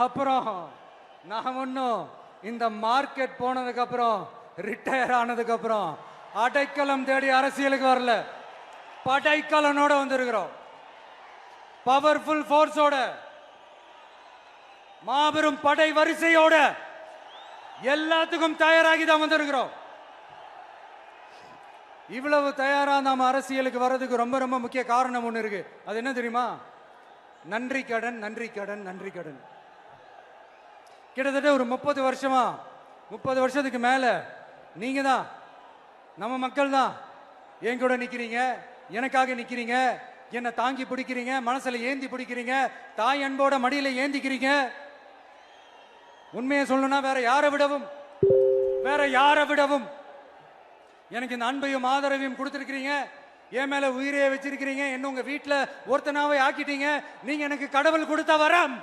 அப்புறம் நான் ஒன்றும் இந்த மார்க்கெட் போனதுக்கு அப்புறம் ரிட்டையர் ஆனதுக்கு அப்புறம் அடைக்கலம் தேடி அரசியலுக்கு வரல, படைக்கலனோட வந்திருக்கிறோம். பவர்ஃபுல் ஃபோர்ஸோட, மாபெரும் படை வரிசையோட எல்லாத்துக்கும் தயாராகி தான் வந்திருக்கிறோம். இவ்வளவு தயாரா நாம அரசியலுக்கு வர்றதுக்கு ரொம்ப ரொம்ப முக்கிய காரணம் ஒண்ணு இருக்கு. அது என்ன தெரியுமா? நன்றி கடன், நன்றி கடன், நன்றி கடன். கிட்டத்தட்ட ஒரு 30 வருஷமா, 30 வருஷத்துக்கு மேல நீங்க தான், நம்ம மக்கள் தான் என் கூட நிக்கிறீங்க, எனக்காக நிக்கிறீங்க, என்னை தாங்கி பிடிக்கிறீங்க, மனசுல ஏந்தி பிடிக்கிறீங்க, தாய் அன்போட மடியில ஏந்திக்கிறீங்க. உண்மையை சொல்லணும்னா வேற யாரை விடவும் எனக்கு இந்த அன்பையும் ஆதரவையும் கொடுத்திருக்கிறீங்க. என் மேல உயிரையே வச்சிருக்கிறீங்க. என்ன உங்க வீட்டுல ஒருத்தனாவே ஆக்கிட்டீங்க. நீங்க எனக்கு கடவுள் கொடுத்த வரம்.